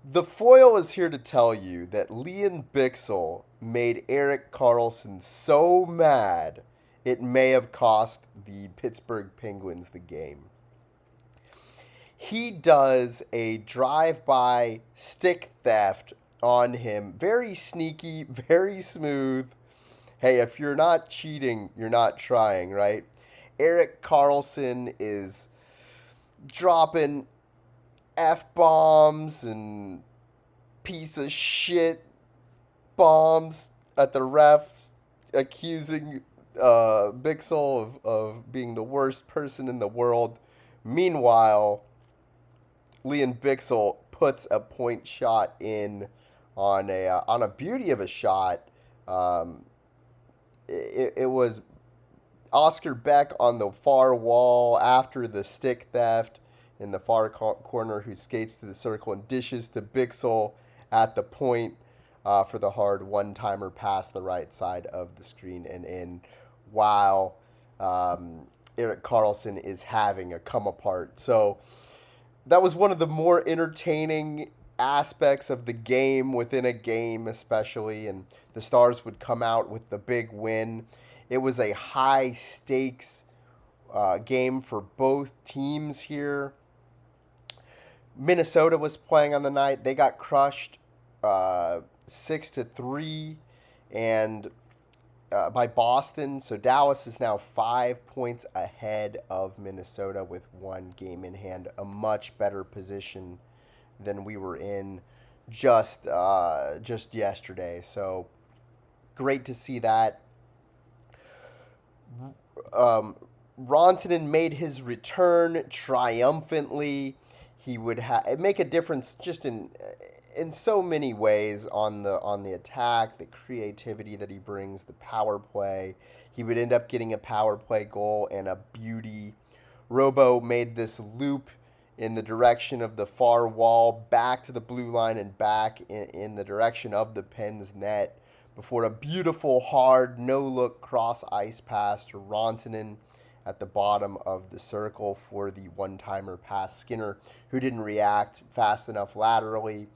The foil is here to tell you that Lian Bichsel made Erik Karlsson so mad it may have cost the Pittsburgh Penguins the game. He does a drive-by stick theft on him. Very sneaky, very smooth. Hey, if you're not cheating, you're not trying, right? Erik Karlsson is dropping F bombs and piece of shit bombs at the refs, accusing Bichsel of being the worst person in the world. Meanwhile, Lian Bichsel puts a point shot in on a beauty of a shot. Um, it was Oscar Beck on the far wall after the stick theft in the far corner, who skates to the circle and dishes to Bichsel at the point for the hard one-timer past the right side of the screen and in, while Erik Karlsson is having a come apart. So that was one of the more entertaining aspects of the game within a game, especially, and the Stars would come out with the big win. It was a high stakes game for both teams here. Minnesota was playing on the night. They got crushed 6-3, and by Boston. So Dallas is now 5 points ahead of Minnesota with one game in hand, a much better position than we were in just yesterday. So great to see that. Um, Rantanen made his return triumphantly. He would make a difference just in so many ways on the attack, the creativity that he brings, the power play. He would end up getting a power play goal and a beauty. Robo made this loop in the direction of the far wall, back to the blue line and back in the direction of the Pens net before a beautiful, hard, no-look cross-ice pass to Rantanen at the bottom of the circle for the one-timer past Skinner, who didn't react fast enough laterally.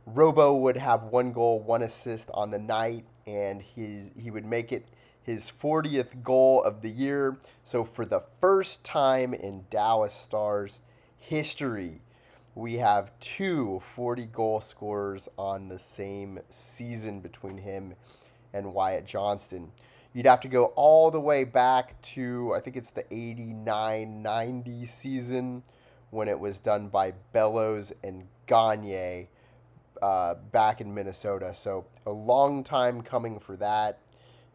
Robo would have one goal, one assist on the night, and he would make it his 40th goal of the year. So for the first time in Dallas Stars history, we have two 40-goal scorers on the same season between him and Wyatt Johnston. You'd have to go all the way back to, I think it's the 89-90 season, when it was done by Bellows and Gagne back in Minnesota. So a long time coming for that.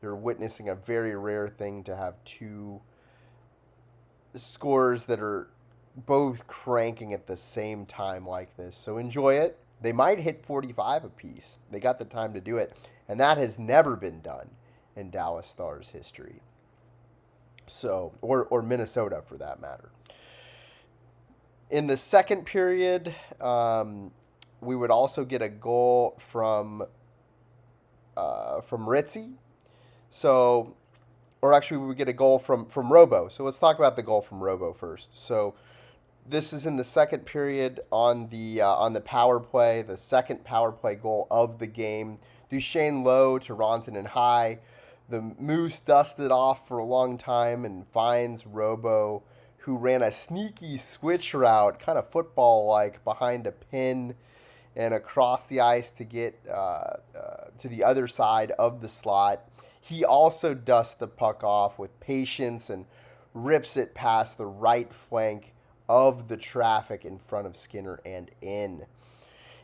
You're witnessing a very rare thing to have two scorers that are both cranking at the same time like this. So enjoy it. They might hit 45 apiece. They got the time to do it. And that has never been done in Dallas Stars history. So, or Minnesota for that matter. In the second period, we would also get a goal from Ritzy. So, or actually, we would get a goal from Robo. So let's talk about the goal from Robo first. So this is in the second period on the power play, the second power play goal of the game. Duchesne low to Rantanen high. The Moose dusted off for a long time and finds Robo, who ran a sneaky switch route, kind of football-like, behind a pin and across the ice to get to the other side of the slot. He also dusts the puck off with patience and rips it past the right flank of the traffic in front of Skinner and in.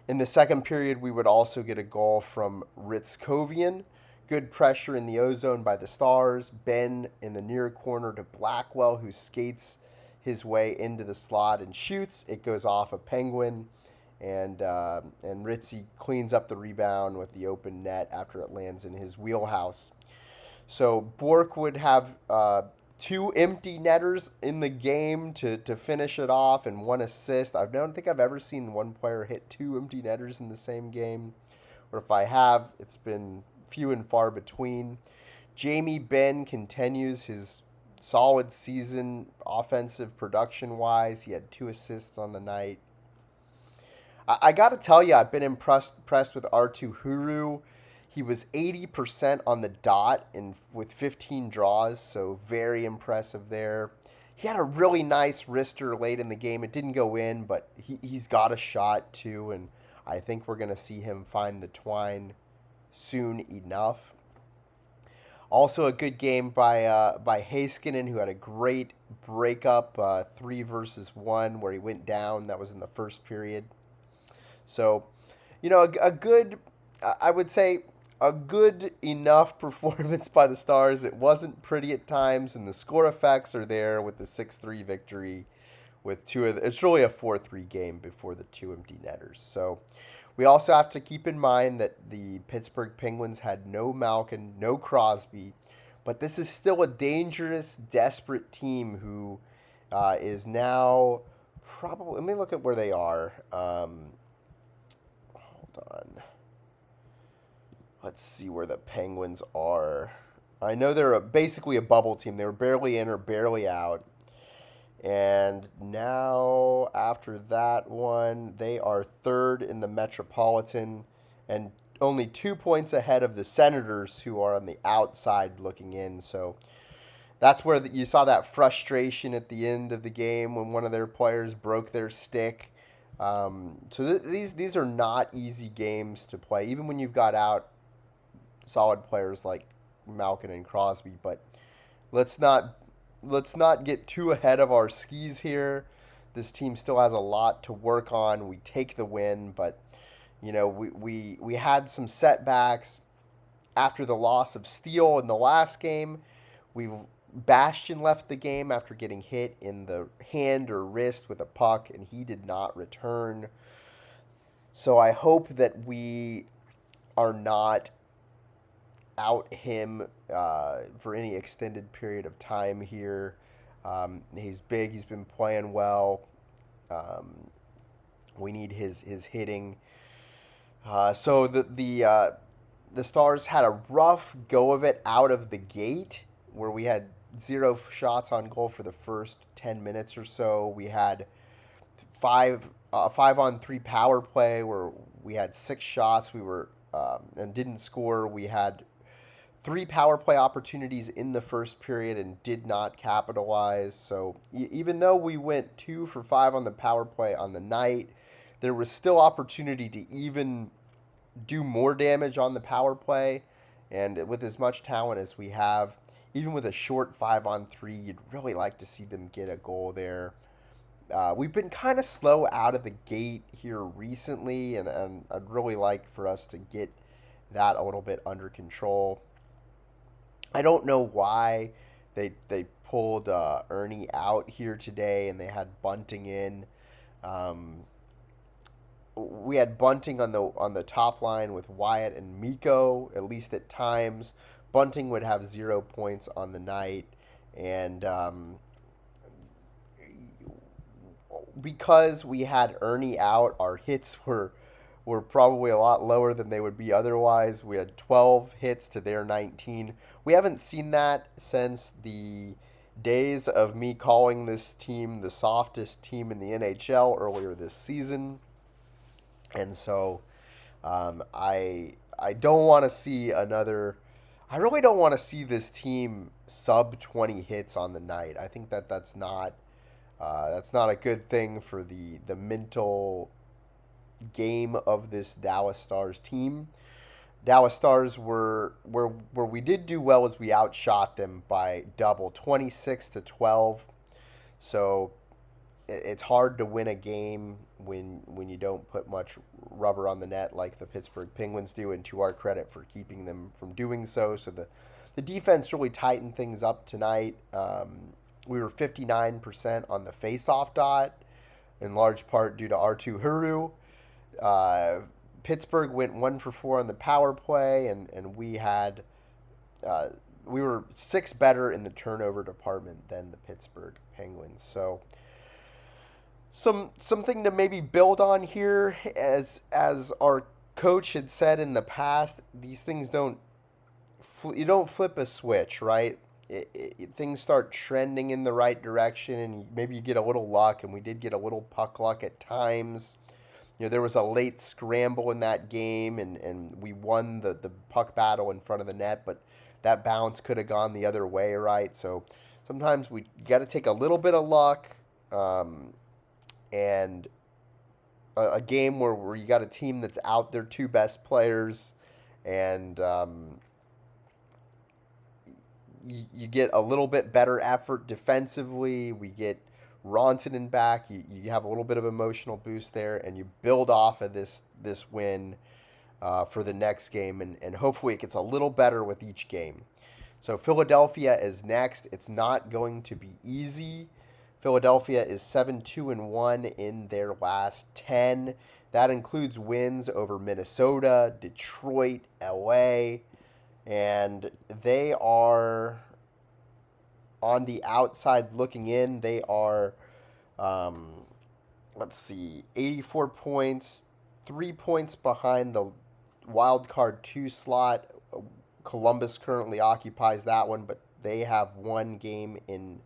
In the second period, we would also get a goal from Ritzkovian. Good pressure in the ozone by the Stars. Ben in the near corner to Blackwell, who skates his way into the slot and shoots. It goes off a Penguin, and Ritzy cleans up the rebound with the open net after it lands in his wheelhouse. So Bork would have two empty netters in the game to finish it off and one assist. I don't think I've ever seen one player hit two empty netters in the same game. Or if I have, it's been few and far between. Jamie Benn continues his solid season offensive production wise. He had two assists on the night. I got to tell you, I've been impressed with R2 Huru. He was 80% on the dot with 15 draws, so very impressive there. He had a really nice wrister late in the game. It didn't go in, but he's got a shot too, and I think we're going to see him find the twine soon enough. Also, a good game by Heiskanen, who had a great breakup, 3 versus 1, where he went down. That was in the first period. So, a good, I would say, a good enough performance by the Stars. It wasn't pretty at times, and the score effects are there with the 6-3 victory. With it's really a 4-3 game before the two empty netters. So, we also have to keep in mind that the Pittsburgh Penguins had no Malkin, no Crosby, but this is still a dangerous, desperate team who is now probably. Let me look at where they are. Hold on. Let's see where the Penguins are. I know they're basically a bubble team. They were barely in or barely out. And now, after that one, they are third in the Metropolitan and only 2 points ahead of the Senators, who are on the outside looking in. So that's where you saw that frustration at the end of the game when one of their players broke their stick. These are not easy games to play, even when you've got out solid players like Malkin and Crosby. But let's not get too ahead of our skis here. This team still has a lot to work on. We take the win, but we had some setbacks after the loss of Steele in the last game. Bastion left the game after getting hit in the hand or wrist with a puck, and he did not return. So I hope that we are not out him for any extended period of time here. He's big. He's been playing well. We need his hitting. So the Stars had a rough go of it out of the gate, where we had 0 shots on goal for the first 10 minutes or so. We had 5-on-3 power play where we had 6 shots. We were and didn't score. We had 3 power play opportunities in the first period and did not capitalize. So even though we went 2 for 5 on the power play on the night, there was still opportunity to even do more damage on the power play. And with as much talent as we have, even with a short 5-on-3, you'd really like to see them get a goal there. We've been kind of slow out of the gate here recently, and I'd really like for us to get that a little bit under control. I don't know why they pulled Ernie out here today, and they had Bunting in. We had Bunting on the top line with Wyatt and Mikko, at least at times. Bunting would have 0 points on the night, and because we had Ernie out, our hits were probably a lot lower than they would be otherwise. We had 12 hits to their 19. We haven't seen that since the days of me calling this team the softest team in the NHL earlier this season. And so I don't want to see another. I really don't want to see this team sub 20 hits on the night. I think that's not a good thing for the mental game of this Dallas Stars team. Dallas Stars were where we did do well is we outshot them by double, 26-12. So it's hard to win a game when you don't put much rubber on the net like the Pittsburgh Penguins do, and to our credit for keeping them from doing so. So the defense really tightened things up tonight. We were 59% on the face-off dot, in large part due to R2 Huru. Pittsburgh went 1 for 4 on the power play, and we were 6 better in the turnover department than the Pittsburgh Penguins. So something to maybe build on here, as our coach had said in the past, these things you don't flip a switch, right? Things start trending in the right direction, and maybe you get a little luck, and we did get a little puck luck at times. there was a late scramble in that game, and we won the puck battle in front of the net, but that bounce could have gone the other way, right? So sometimes we got to take a little bit of luck, and a game where you got a team that's out their two best players, and you get a little bit better effort defensively. We get Rantanen back. You have a little bit of emotional boost there, and you build off of this win for the next game, and hopefully it gets a little better with each game. So Philadelphia is next. It's not going to be easy. Philadelphia is 7-2-1 in their last 10. That includes wins over Minnesota, Detroit, LA, and they are on the outside looking in. They are, let's see, 84 points, 3 points behind the wild card 2 slot. Columbus currently occupies that one, but they have one game in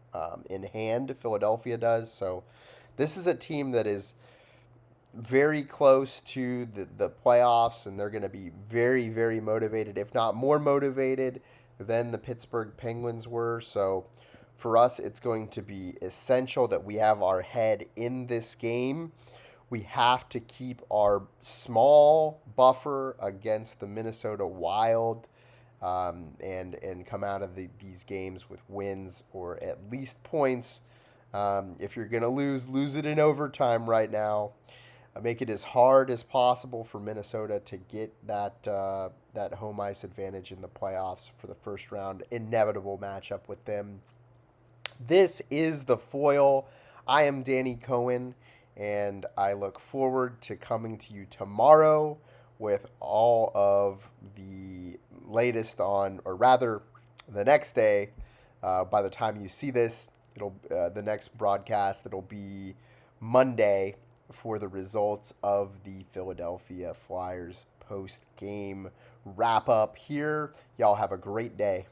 hand. Philadelphia does. So this is a team that is very close to the playoffs, and they're going to be very, very motivated, if not more motivated than the Pittsburgh Penguins were. So for us, it's going to be essential that we have our head in this game. We have to keep our small buffer against the Minnesota Wild, and come out of these games with wins or at least points. If you're going to lose it in overtime right now. Make it as hard as possible for Minnesota to get that home ice advantage in the playoffs for the first round inevitable matchup with them. This is The Foil. I am Danny Cohen, and I look forward to coming to you tomorrow with all of the latest on, or rather, the next day. By the time you see this, it'll the next broadcast. It'll be Monday for the results of the Philadelphia Flyers post-game wrap-up here. Y'all have a great day.